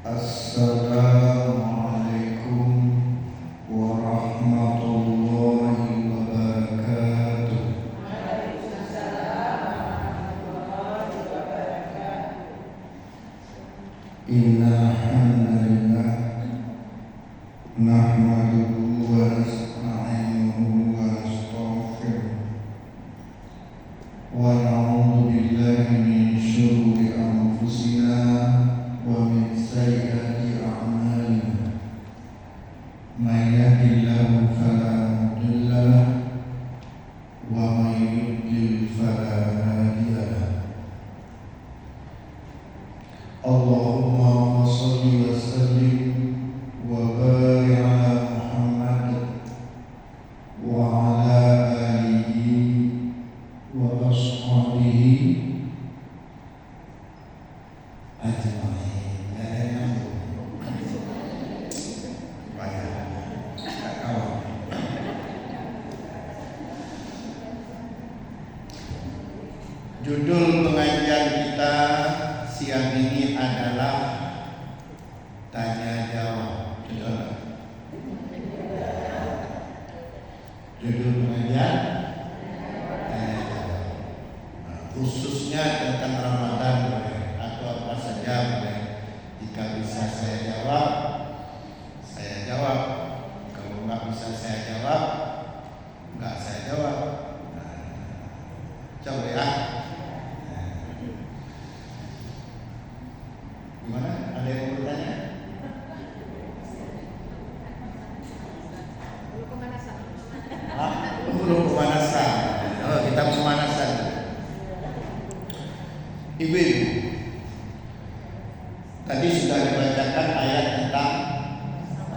Assalamualaikum warahmatullahi wabarakatuh. Innal hamdalillah nahmaduhu wa nasta'inuhu wa nastaghfiruh wa na'udzu billahi min syururi anfusina wa min sayyiati a'malina. May yahdihillahu fala mudilla lahu wa may yudlil fala hadiya lahu. Allahumma shalli wa sallim wa barik ala Muhammad wa ala alihi wa ashabihi ajma'in. Judul pengajian kita siang ini adalah tanya jawab. Judul pengajian tanya jawab. Khususnya tentang Ramadan boleh, atau apa saja boleh. Jika bisa saya jawab, saya jawab. Kalau nggak bisa saya jawab, nggak saya jawab. Coba ya. Gimana? Ada yang mau bertanya? Belum pemanasan. Oh, kita pemanasan. Ibu-ibu, tadi sudah dibacakan ayat tentang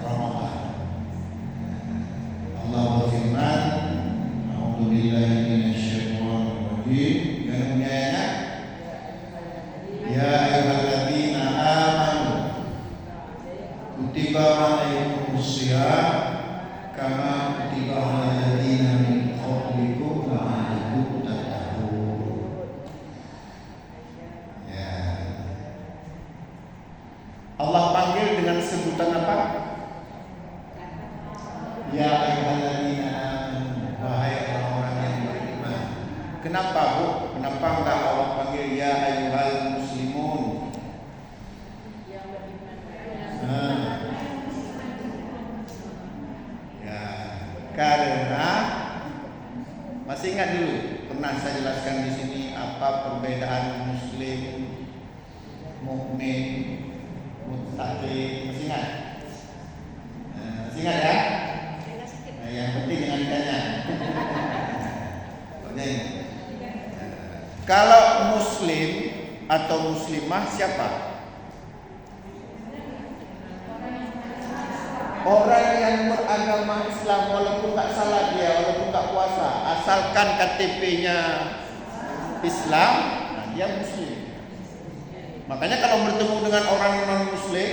Ramadan. Allah berfirman, "A'udzubillahi minasyaitonir rajim." Yang punyanya, ya ayyuhalladzina amanu kutiba alaikumus shiyam kama kutiba alal ladzina min qablikum la'allakum tattaqun. Ya. Allah panggil dengan sebutan apa? Ya ayyuhalladzina amanu, wahai orang-orang yang beriman. Kenapa, Bu? Kenapa enggak Allah panggil ya ayyuhal muslimun? Ya, karena masih ingat dulu pernah saya jelaskan di sini apa perbedaan muslim, mukmin, muttaqin. Masih ingat? Masih ingat ya? Nah, yang penting jangan ditanya. Kalau muslim atau muslimah siapa? Orang yang beragama Islam, walaupun tak salah dia, walaupun tak puasa, asalkan KTP-nya Islam, nah dia muslim. Makanya kalau bertemu dengan orang non-muslim,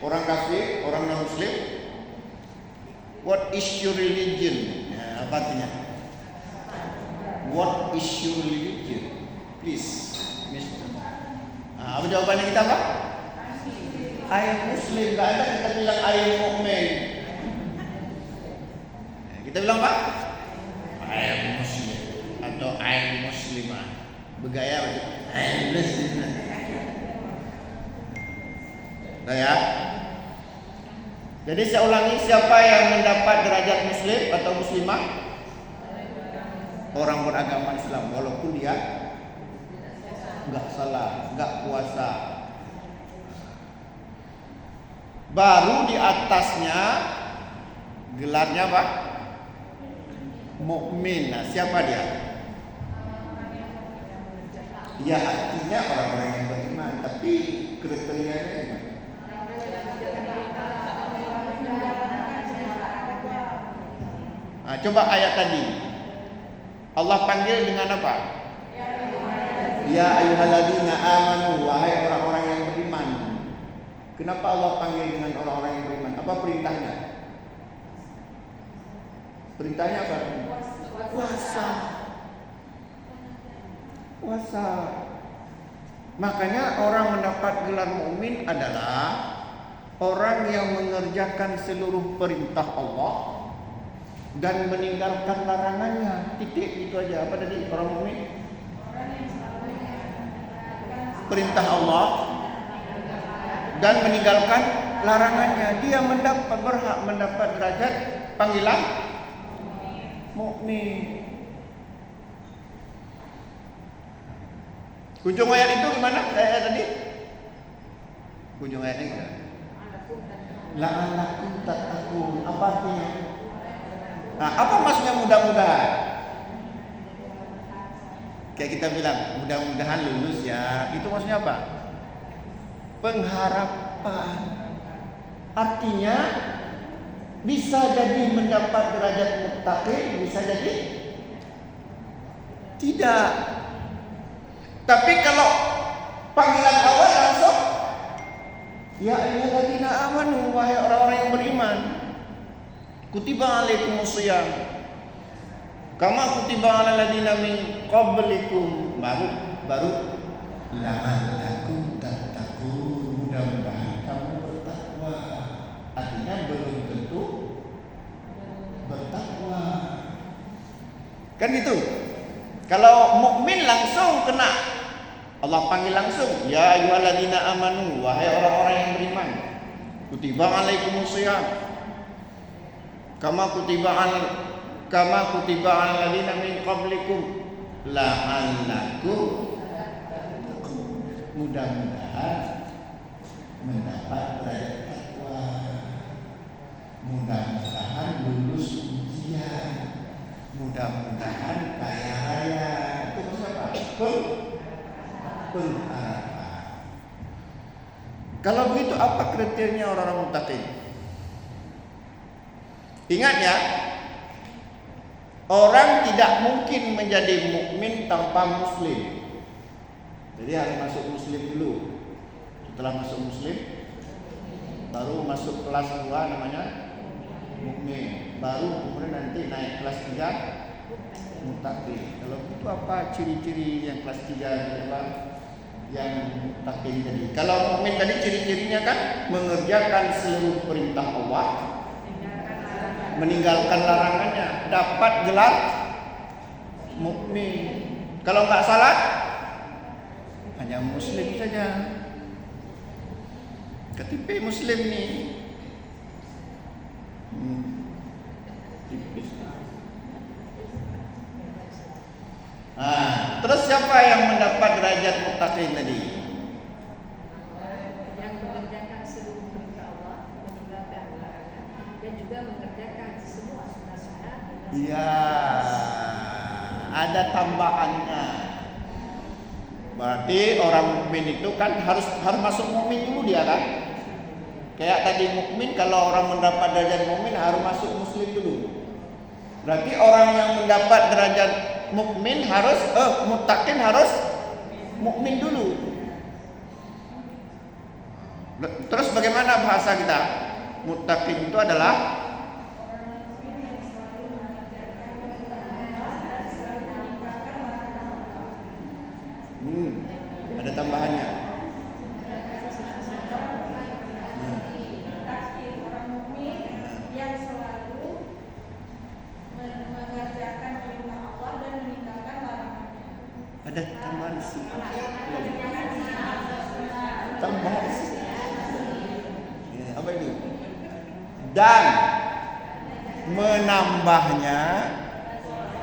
orang kafir, orang non-muslim, what is your religion? Ya, apa artinya? What is your religion? Please, Mister. Apa jawabannya kita, Pak? I am Muslim. Gak ada kita bilang I am Mu'min. Kita bilang Pak, I am Muslim atau I am Muslimah. Bergaya macam I am Muslimah. Nah ya. Jadi saya ulangi, siapa yang mendapat derajat Muslim atau Muslimah? Orang beragama Islam, walaupun dia enggak salah, enggak puasa. Baru di atasnya gelarnya apa? Mukmin. Nah, siapa dia? Ya artinya orang-orang yang beriman, tapi kriterianya gimana? Nah, coba ayat tadi. Allah panggil dengan apa? Ya ayyuhalladzina amanu, wahai orang-orang yang beriman. Kenapa Allah panggil dengan orang-orang yang beriman? Apa perintahnya? Perintahnya apa? Puasa. Puasa. Makanya orang mendapat gelar mukmin adalah orang yang mengerjakan seluruh perintah Allah dan meninggalkan larangannya. Titik, itu aja. Apa tadi orang mukmin? Perintah Allah dan meninggalkan larangannya, dia berhak mendapat derajat panggilan mukmin. Ujung ayat itu gimana? Ayat tadi? Ujung ayatnya gimana? La'allakum tattaqun. Apa artinya? Nah, apa maksudnya mudah-mudahan? Kayak kita bilang, mudah-mudahan lulus ya. Itu maksudnya apa? Pengharapan. Artinya bisa jadi mendapat derajat muttaqin, bisa jadi tidak. Tapi kalau panggilan awal langsung, ya ayyuhalladzina amanu, wahai orang-orang yang beriman, kutiba alaikumusiyam kama kutiba alal ladzina min qablikum, baru la'allakum tattaqun, mudah-mudahan kamu bertakwa. Artinya belum tentu bertakwa. Kan gitu. Kalau mukmin langsung kena Allah panggil langsung, ya ayyuhalladzina amanu, wahai orang-orang yang beriman, kutiba alaikumusiyam kama kutiba alal ladzina min qablikum la'allakum, mudah-mudahan mendapat derajat takwa, mudah-mudahan lulus ujian, mudah-mudahan kaya raya. Itu siapa? Pengharapan. Kalau begitu apa kriterianya orang-orang muttaqin? Ingat ya, orang tidak mungkin menjadi mukmin tanpa muslim. Jadi harus masuk muslim dulu. Setelah masuk muslim, baru masuk kelas 2 namanya mukmin. Baru kemudian nanti naik kelas 3 muttaqin. Kalau itu apa ciri-ciri yang kelas 3 adalah yang muttaqin tadi? Kalau mukmin tadi ciri-cirinya kan mengerjakan seluruh perintah Allah, meninggalkan larangannya, dapat gelar mukmin. Kalau nggak salah hanya muslim saja. KTP muslim nih. Tipis. Terus siapa yang mendapat derajat muttaqin tadi? Yang mengerjakan seluruh perintah Allah, meninggalkan larangan, dan juga mengerjakan semua sunnah-sunnah. Iya, ada tambahannya. Berarti orang mukmin itu kan harus masuk mukmin dulu dia kan? Kayak tadi mukmin, kalau orang mendapat derajat mukmin harus masuk muslim dulu. Berarti orang yang mendapat derajat mukmin harus muttaqin harus mukmin dulu. Terus bagaimana bahasa kita? Muttaqin itu adalah ada tambahannya. Orang mukmin yang selalu mengerjakan perintah Allah dan meninggalkan larangannya. Ada tambahan sih. Tambahan sih. Ya, apa itu? Dan menambahnya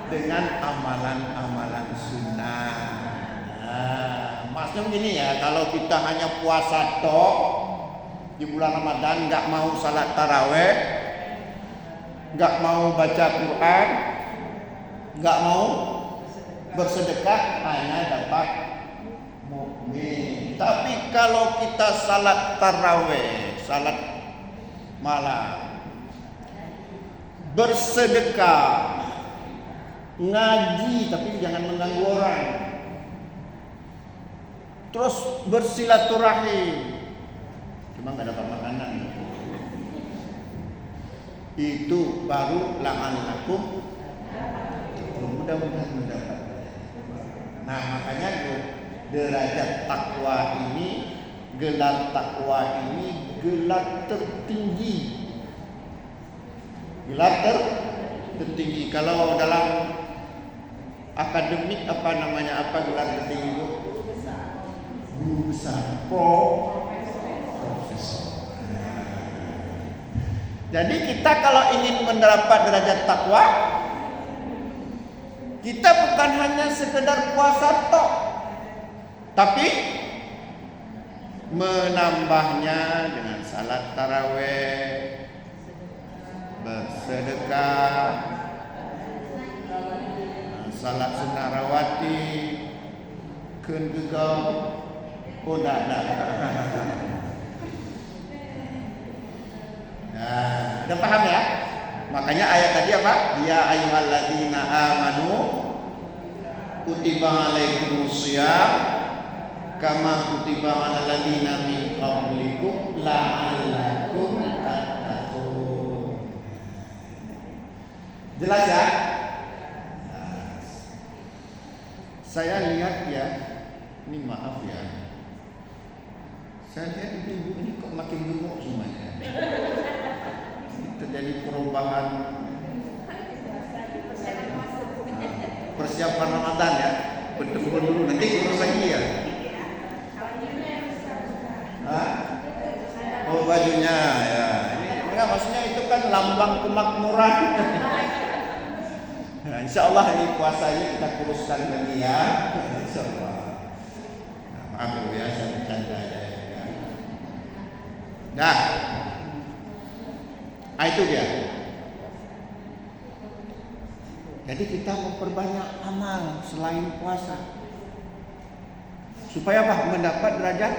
dengan amalan-amalan sunnah. Maksudnya begini ya, kalau kita hanya puasa tok di bulan Ramadan, nggak mau salat taraweh, nggak mau baca Quran, nggak mau bersedekah, hanya dapat mukmin. Tapi kalau kita salat taraweh, salat malam, bersedekah, ngaji tapi jangan mengganggu orang, terus bersilaturahim, cuma nggak dapat makanan, itu baru la'allakum, mudah-mudahan mendapat. Nah makanya derajat takwa ini, gelar takwa ini gelar tertinggi. Gelar tertinggi. Kalau dalam akademik apa namanya, apa gelar tertinggi itu? Guru besar, profesor. Jadi kita kalau ingin mendapat derajat takwa, kita bukan hanya sekedar puasa tok, tapi menambahnya dengan salat tarawih, bersedekah, salat sunnah rawati, keun gegau, udah. Nah, udah paham ya? Makanya ayat tadi apa? Ya ayyuhalladzina amanu kutiba alaikumus syiyam kama kutiba alal ladzina min qablikum la'allakum tattaqun. Jelas ya? Saya lihat ya, ini maaf ya, saya lihat ibu ini kok makin gemuk semuanya. Terjadi perubahan persiapan Ramadan ya, bertemu dulu nanti urus lagi ya. Oh bajunya ya, ini enggak, maksudnya itu kan lambang kemakmuran. Nah, insya Allah ini puasanya kita kuruskan lagi ya, insya Allah. Nah, maaf ya, saya bercanda aja ya. Nah, itu dia. Jadi kita memperbanyak amal selain puasa, supaya apa? Mendapat derajat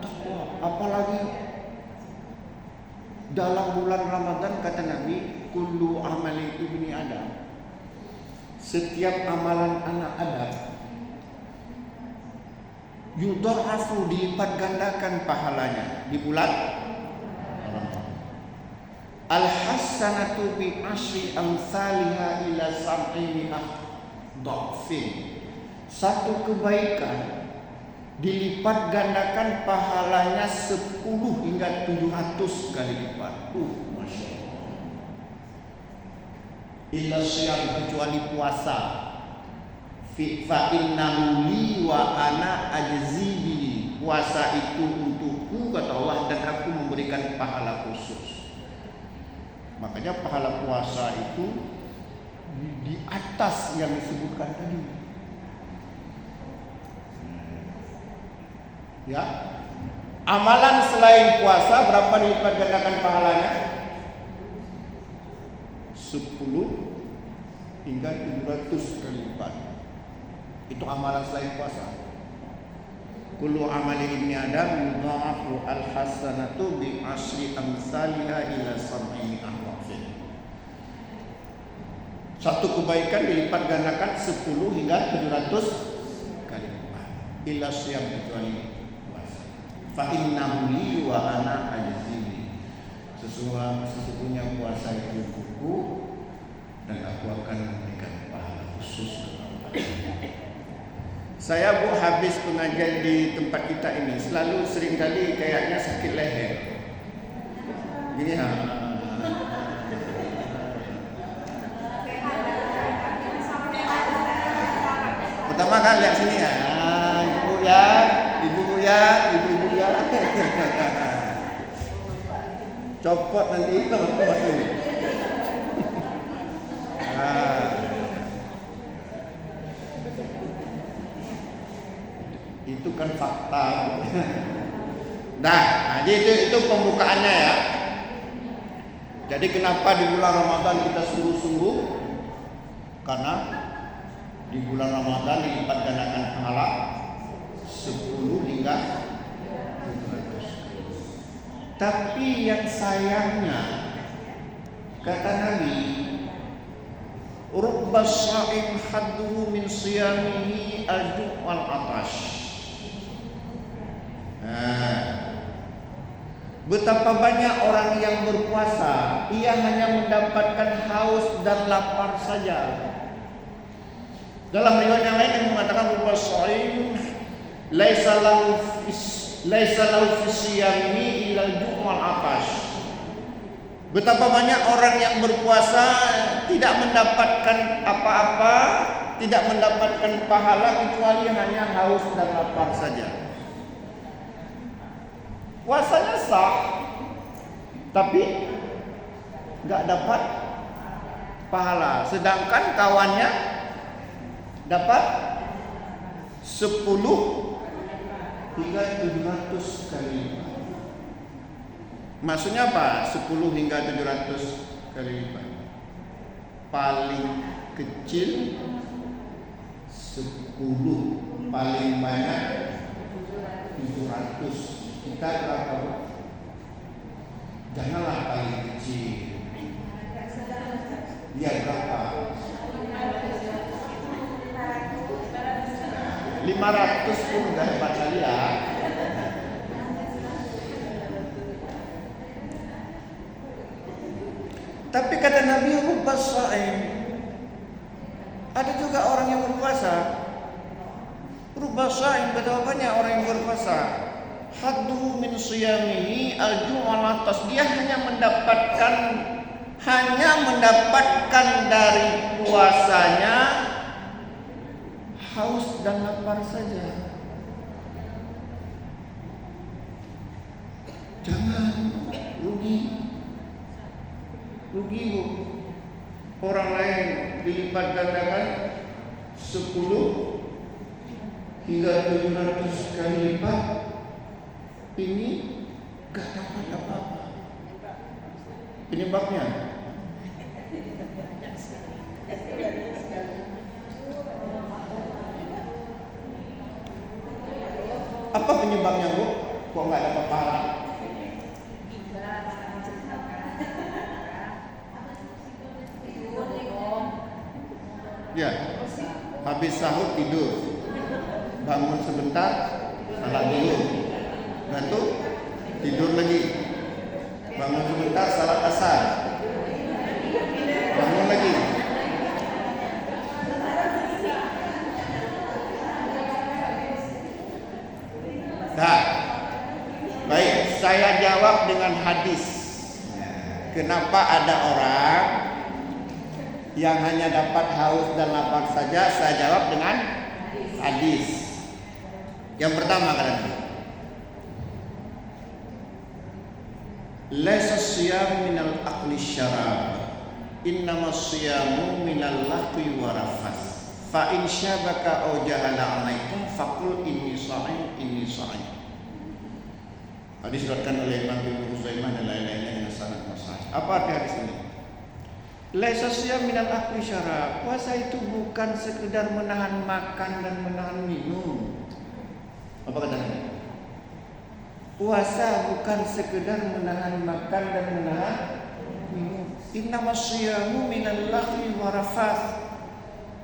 takwa. Apalagi dalam bulan Ramadan kata Nabi, kullu amali ibni Adam, setiap amalan anak Adam yudha'afu, dilipat gandakan pahalanya di bulan Ramadan. Al-hasanatu bi asyri amsalha ila sab'ini dha'fin. Satu kebaikan dilipat gandakan pahalanya 10 hingga 700 kali lipat. Masya Allah. Illa syiyam, kecuali puasa. Fa innahu li wa ana ajzi bihi. Puasa itu untukku kata Allah, dan aku memberikan pahala khusus. Makanya pahala puasa itu di atas yang disebutkan tadi. Ya, amalan selain puasa berapa dilipat gandakan pahalanya? 10 hingga 700 kali lipat. Itu amalan selain puasa. Kullu amali ibni Adam yudha'afu al-hasanatu bi asyri amsalha ila sab'ini dha'fin. Satu kebaikan dilipat gandakan 10 hingga 700 kali lipat. Illa syiyam, kecuali puasa. Fa innahu li wa ana ajzi. Sesungguhnya puasa itu untukku dan aku akan memberikan pahala khusus kepada. Saya habis pengajian di tempat kita ini selalu seringkali kayaknya sakit leher. Gini ha. Pertama kan lihat sini ya. Ibu ya, ibu ya. Copot nanti itu masuk. Itu kan fakta. Nah, jadi itu pembukaannya ya. Jadi kenapa di bulan Ramadan kita sungguh-sungguh? Karena di bulan Ramadan dilipat gandakan pahala 10 hingga 700. Tapi yang sayangnya kata Nabi, rubba sha'im hadduhu min siyamihi al-ju' wal atash. Betapa banyak orang yang berpuasa, ia hanya mendapatkan haus dan lapar saja. Dalam riwayat yang lain yang mengatakan rubba sha'im laisa lahu laisa lahu fi siyami ilal ju'mal atash. Betapa banyak orang yang berpuasa tidak mendapatkan apa-apa, tidak mendapatkan pahala kecuali hanya haus dan lapar saja. Puasanya sah, tapi nggak dapat pahala. Sedangkan kawannya dapat 10 hingga 700 kali lipat. Maksudnya apa? 10 hingga 700 kali lipat. Paling kecil 10, paling banyak 700. Kita berapa? Janganlah paling kecil. Dia berapa? 500 pun udah hebat kali ya. Tapi kata Nabi, rubbas shaim. Ada juga orang yang berpuasa. Rubbas shaim, betapa banyak orang yang berpuasa. Haddu min siyamihi al-jum'al atas. Dia hanya mendapatkan dari puasanya haus dan lapar saja. Jangan rugi bu. Orang lain dilipat gandakan 10 hingga 700 kali lipat. Ini gak dapat apa-apa. Penyebabnya apa penyebabnya bu? Kok gak dapat pahala? Ya, habis sahur tidur, bangun sebentar, salat dulu, lalu tidur lagi, bangun sebentar, salat asar, bangun lagi. Nah, baik, saya jawab dengan hadis. Kenapa ada orang yang hanya dapat haus dan lapar saja? Saya jawab dengan hadis. Yang pertama kata laisa siyam minal akli syarab, innama siyamu minal lahwi wa rafas. Fa in syabaka aw jahala alaikum faqul inni sha'im inni sha'im. Hadis diriwayatkan oleh Imam Ibnu Huzaimah dan lain-lainnya dengan sanad sahih. Apa arti hadis ini? Laisa siyam minal akli syarab. Puasa itu bukan sekedar menahan makan dan menahan minum. Apa katanya? Puasa bukan sekedar menahan makan dan menahan minum. Innama siyamu minal lahwi wa rafath.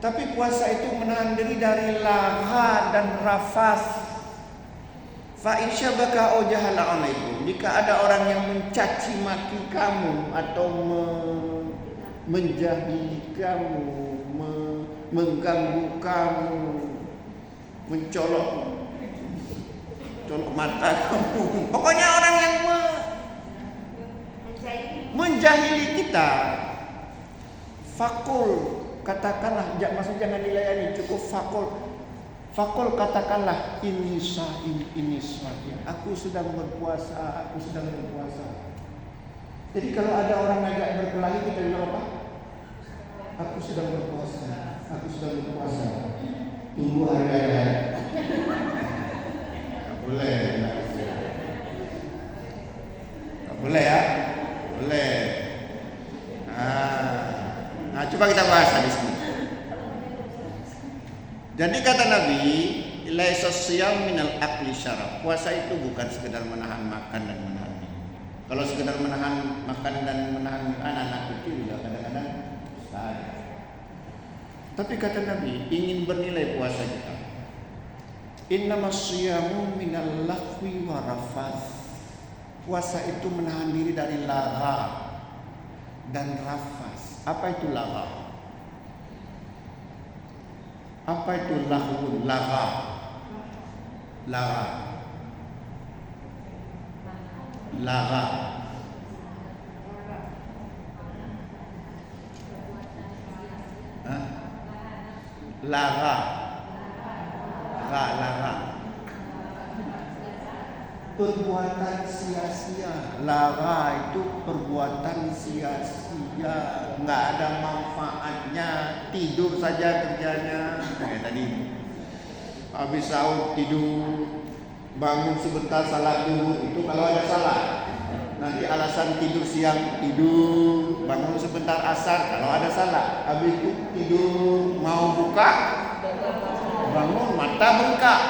Tapi puasa itu menahan diri dari laha dan rafas. Fa in syabaka aw jahala alaikum. Jika ada orang yang mencaci maki kamu atau menjahili kamu, mengganggu kamu, mencolok mata kamu, pokoknya orang yang menjahili kita, fakul katakanlah, maksudnya jangan dilayani, cukup fakul katakanlah ini sa'im, aku sedang berpuasa. Jadi kalau ada orang ngajak berkelahi, kita bilang apa? Aku sedang berpuasa. Tunggu hari raya. Gak boleh ya? Boleh. Nah, coba kita bahas di sini. Jadi kata Nabi, laisa siyam minal akli syarab. Puasa itu bukan sekedar menahan makan dan menahan minum. Kalau sekedar menahan makan dan menahan anak-anak kecil juga kadang-kadang saya. Tapi kata Nabi, ingin bernilai puasa kita, innamas siyamu minal lahwi wa rafath. Puasa itu menahan diri dari lara dan rafas. Apa itu lara? Apa itu lahwu? Lara. Lara. Hah? Lara. Lara. Perbuatan sia-sia. Lara itu perbuatan sia-sia, nggak ada manfaatnya, tidur saja kerjanya. Kayak tadi, habis sahur tidur, bangun sebentar salat zuhur, itu kalau ada salat. Nanti alasan tidur siang, tidur, bangun sebentar asar kalau ada salat. Habis itu tidur, mau buka, bangun mata bengkak.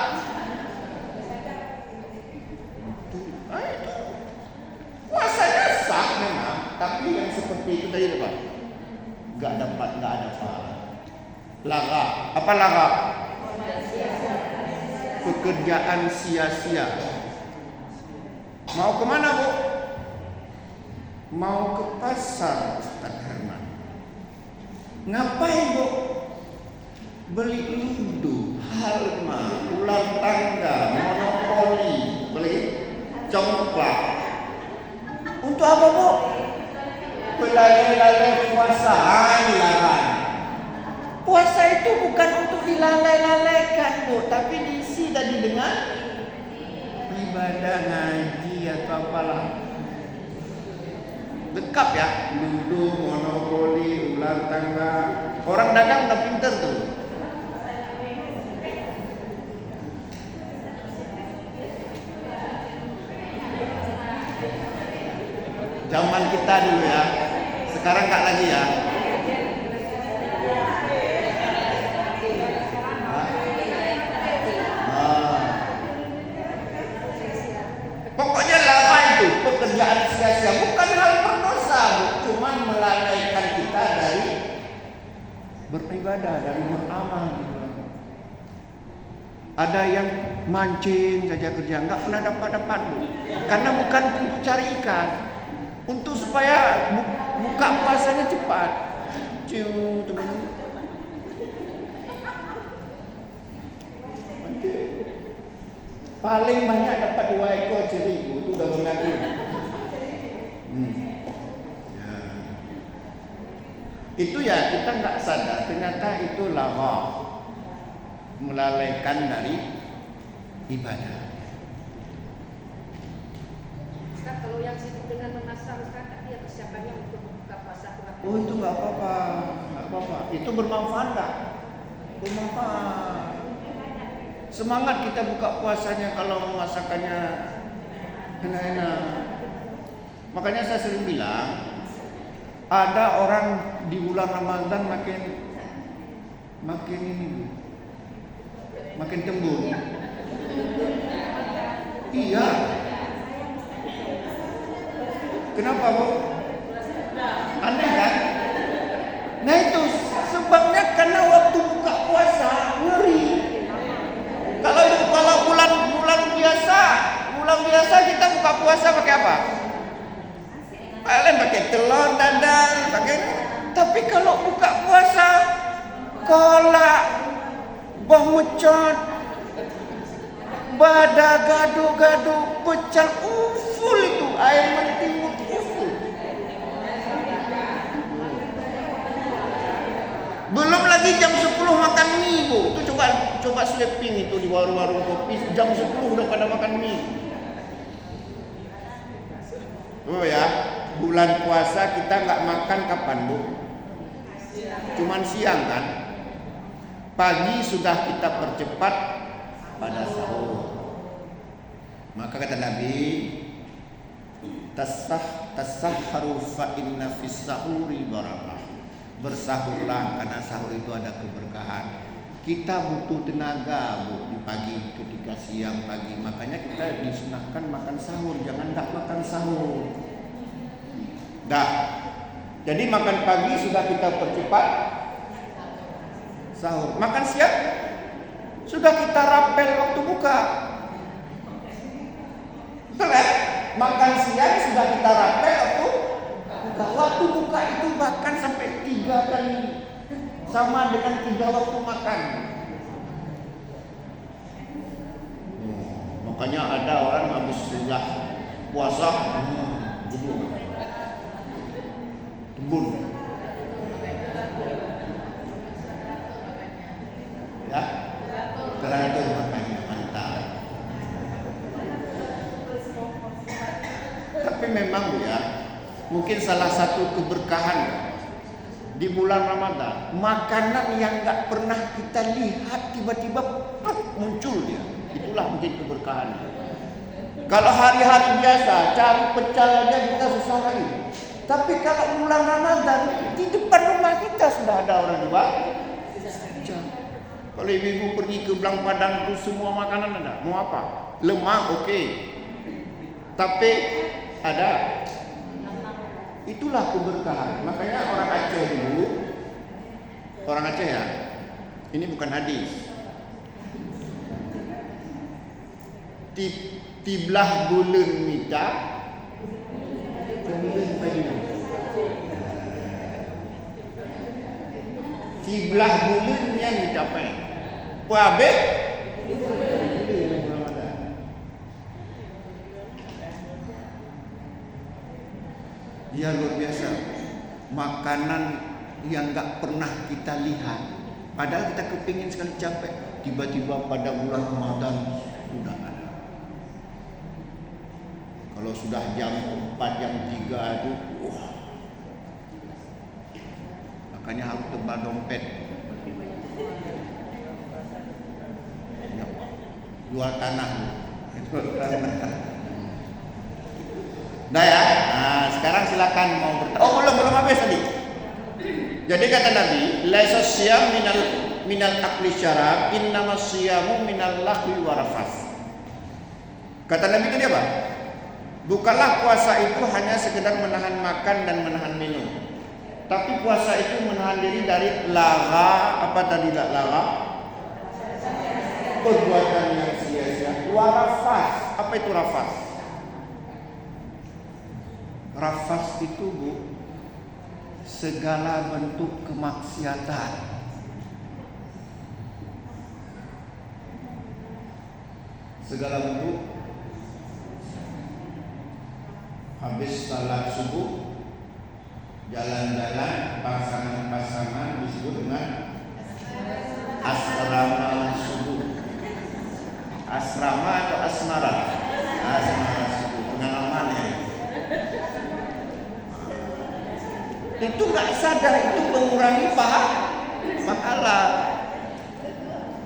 Puasanya sah memang, tapi yang seperti itu tadi apa? Nggak ada pahala. Lara, apa lara? Pekerjaan sia-sia. Mau kemana, Bu? Mau ke pasar, Ustaz Herman. Ngapain, Bu? Beli ludo, halma, ular tangga, monopoli, beli congklak. Untuk apa, Bu? Belalai-lalai puasa. Dilarang. Puasa itu bukan untuk dilalai-lalaikan, Bu, tapi diisi tadi dengan ibadah, ngaji atau apalah. Lengkap ya, ludo, monopoli, ular tangga. Orang dagang udah pinter tuh. Zaman kita dulu ya, sekarang nggak lagi ya. Pokoknya lama itu pekerjaan sia-sia, bukan hal berdosa, cuman melalaikan kita dari beribadah, dari beramal. Ada yang mancing saja kerja, nggak pernah dapat, karena bukan untuk cari ikan. Untuk supaya buka puasanya cepat. Paling banyak dapat 2 ekor cerigu, itu udah mengaku. Ya. Itu ya kita nggak sadar, ternyata itu lara, melalaikan dari ibadah. Kalau yang sibuk dengan menasar Ustaz, dia persiapannya untuk buka puasa. Oh, itu nggak apa-apa. Itu bermanfaat nggak? Bermanfaat. Semangat kita buka puasanya kalau masakannya enak-enak. Makanya saya sering bilang, ada orang di bulan Ramadan makin tembur. Iya. Kenapa, Bu? Aneh kan? Nah itu sebabnya karena waktu buka puasa ngeri. Kalau bulan biasa kita buka puasa pakai apa? Paling pakai telur dadar, pakai. Tapi kalau buka puasa kolak, bawang mecot, bada gado-gado, pecel full itu air mentimut full. Belum lagi jam 10 makan mie, Bu. Itu coba sleeping itu di warung-warung kopi, jam 10 udah pada makan mie. Oh ya, bulan puasa kita nggak makan kapan, Bu? Cuman siang kan? Pagi sudah kita percepat pada sahur. Maka kata Nabi, tasahharu fa inna fis sahuri barakah. Bersahurlah karena sahur itu ada keberkahan. Kita butuh tenaga, Bu, di pagi ketika siang pagi. Makanya kita disunahkan makan sahur, jangan enggak makan sahur. Dah. Jadi makan pagi sudah kita percepat sahur. Makan siang sudah kita rapel waktu buka. Betul kan? Makan siang sudah kita rapel waktu buka itu bahkan sampai 3 kali, sama dengan 3 waktu makan. Makanya ada orang habis sudah puasa tembun. Ya, teratur makanya mantap. Tapi memang ya, mungkin salah satu keberkahan di bulan Ramadan, makanan yang nggak pernah kita lihat tiba-tiba muncul dia. Itulah mungkin keberkahan. Kalau hari-hari biasa cari pecel aja kita susah lagi. Tapi kalau bulan Ramadan di depan rumah kita sudah ada orang jual pecel. Kalau ibu-ibu pergi ke Belang Padang itu semua makanan ada. Mau apa? Lemang oke. Tapi ada. Itulah keberkahan. Makanya orang Aceh dulu, orang Aceh ya, ini bukan hadis. Tiblah bulan mita, tiblah bulannya dicapai. Wabe, dia luar biasa. Makanan yang nggak pernah kita lihat, padahal kita kepingin sekali capek. Tiba-tiba pada bulan Ramadan sudah ada. Kalau sudah jam 4, jam 3 itu, makanya harus tebal dompet. Jual tanah. Nah ya, sekarang silakan mau bertanya. Oh belum habis tadi. Jadi kata Nabi, laisa siyam minal akli syarab, innamas siyamu minal lahwi warafas. Kata Nabi tadi apa? Bukanlah puasa itu hanya sekedar menahan makan dan menahan minum. Tapi puasa itu menahan diri dari lara, apa tadi lara? Perbuatan yang sia-sia. Warafas, apa itu rafas? Rafas itu Bu, segala bentuk kemaksiatan. Segala bentuk. Habis salat subuh, jalan-jalan, pasangan-pasangan disebut dengan asrama subuh. Asrama atau asmara? Asmara subuh, pengalaman ya. Itu nggak sadar, itu mengurangi pahala.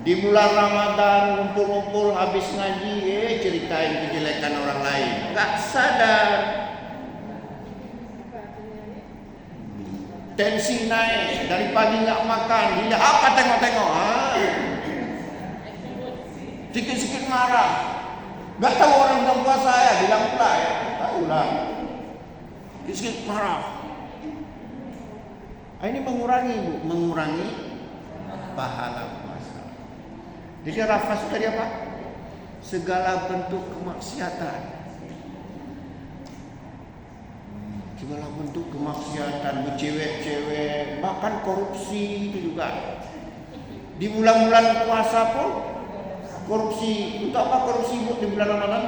Di bulan Ramadan ngumpul-ngumpul habis ngaji, ceritain kejelekan orang lain, nggak sadar. Tensi naik, dari pagi nggak makan, dilihat apa tengok-tengok, sikit-sikit marah, nggak tahu orang bulan puasa ya, bilang pula ya, tahu lah, sikit-sikit marah. Ini mengurangi Bu, mengurangi pahala puasa. Jadi rafas tadi apa? Segala bentuk kemaksiatan. Segala bentuk kemaksiatan, bercewek-cewek, bahkan korupsi itu juga. Di bulan-bulan puasa pun korupsi. Untuk apa korupsi Bu di bulan Ramadan?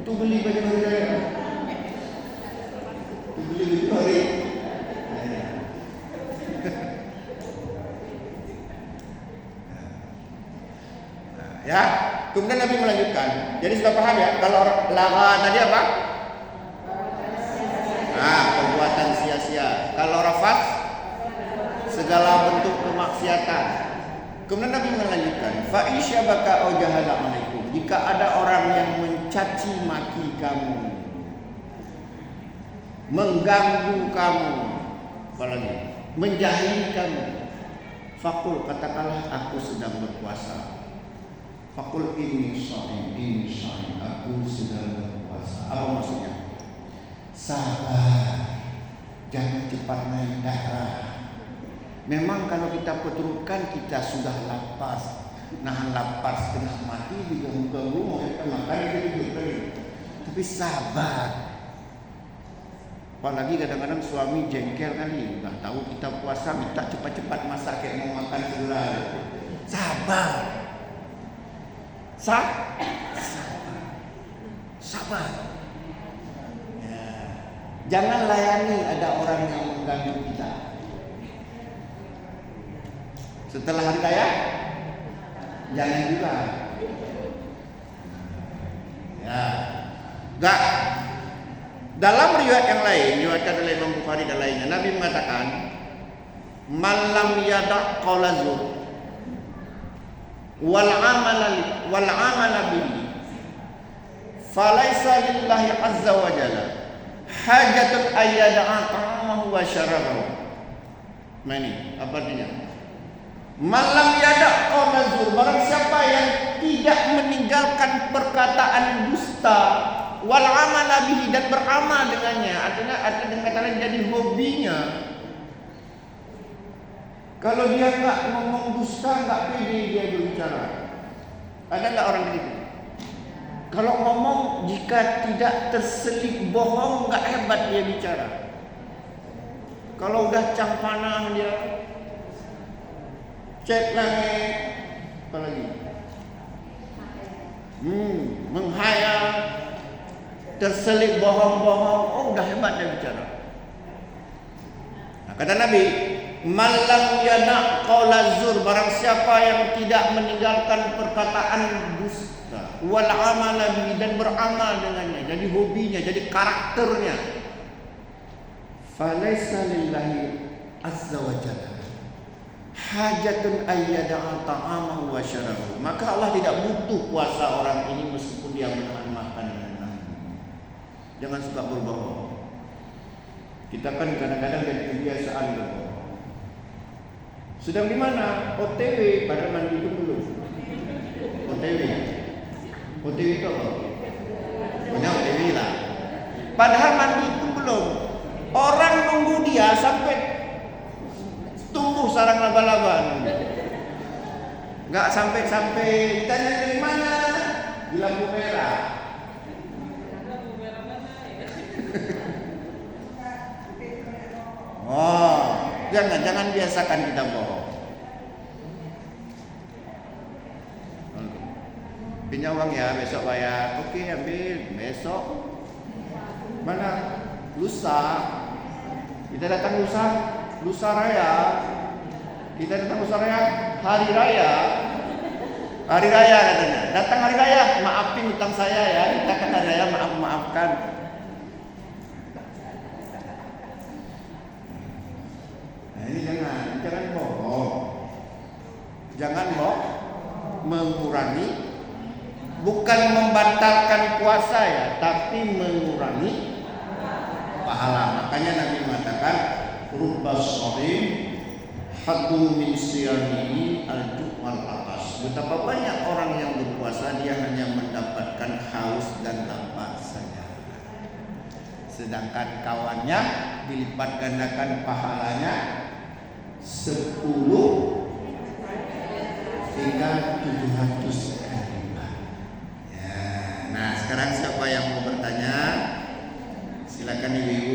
Untuk beli baju-baju. Untuk beli baju. Ya, kemudian Nabi melanjutkan. Jadi sudah paham ya, kalau lara tadi apa? Perbuatan sia-sia. Kalau rafas, segala bentuk kemaksiatan. Kemudian Nabi melanjutkan, fa isyabaka au jahala alaikum. Jika ada orang yang mencaci maki kamu, mengganggu kamu, apalagi menjahili kamu, fakul, katakanlah aku sedang berpuasa. Fakul ini shaim, aku sedang berpuasa. Apa maksudnya? Sabar, jangan cepat naik darah. Memang kalau kita peturutkan kita sudah lapar, nahan lapar setengah mati diganggu-ganggu mau kita makan itu. Tapi sabar. Apalagi kadang-kadang suami jengkel kali, udah tahu kita puasa minta cepat-cepat masak kayak mau makan sebelah. Sabar. Sabar. Jangan layani ada orang yang mengganggu kita. Setelah hari raya, jangan juga. Ya, enggak. Dalam riwayat yang lain, diriwayatkan oleh Imam Bukhari dan lainnya, Nabi mengatakan, "Malam yada' qaula zur wal amala bihi, falaysa lillahi azza wa jalla hajatun ayyada'a ta'amahu wa syarabahu." Nah ini apa artinya? Malam yada' qaula zur, barang siapa yang tidak meninggalkan perkataan dusta, wal amala bihi, dan beramal dengannya, artinya dengan kata lain jadi hobinya. Kalau dia nggak ngomong dusta, nggak pede dia berbicara. Ada nggak orang begitu? Kalau ngomong jika tidak terselip bohong, nggak hebat dia bicara. Kalau udah campana dia cek langit, apa lagi? Menghayal, terselip bohong-bohong, oh udah hebat dia bicara. Nah, kata Nabi, malam yana qaula zur, barang siapa yang tidak meninggalkan perkataan dusta, wal amala bihi, dan beramal dengannya, jadi hobinya, jadi karakternya, falaysa lillahi azza wa jalla hajatun ayyada'a ta'amahu wa syarabahu, maka Allah tidak butuh puasa orang ini meskipun dia menahan makan dan minum. Jangan suka berbohong. Kita kan kadang-kadang jadi kebiasaan berbohong. Sedang di mana? OTW, padahal mandi itu belum. OTW itu apa? Punya OTW lah. Padahal mandi itu belum. Orang nunggu dia sampai tumbuh sarang laba-laba. Nggak sampai ditanya dari mana? Di lampu merah. Oh, jangan biasakan kita bohong. Pinjam uang ya, besok bayar. Oke, ambil besok. Mana? Lusa. Kita datang lusa raya. Kita datang lusa raya, hari raya katanya. Datang hari raya, maafin utang saya ya. Kita kan hari raya, maafkan. Nah ini jangan bohong. Jangan mengurangi, bukan membatalkan puasa ya, tapi mengurangi pahala. Makanya Nabi mengatakan, rubba shaim hadu min siyamihi al-ju' wal atas. Betapa banyak orang yang berpuasa dia hanya mendapatkan haus dan lapar saja, sedangkan kawannya dilipat gandakan pahalanya 10 hingga 700 kali lipat. Ya, nah sekarang siapa yang mau bertanya? Silakan ibu-ibu.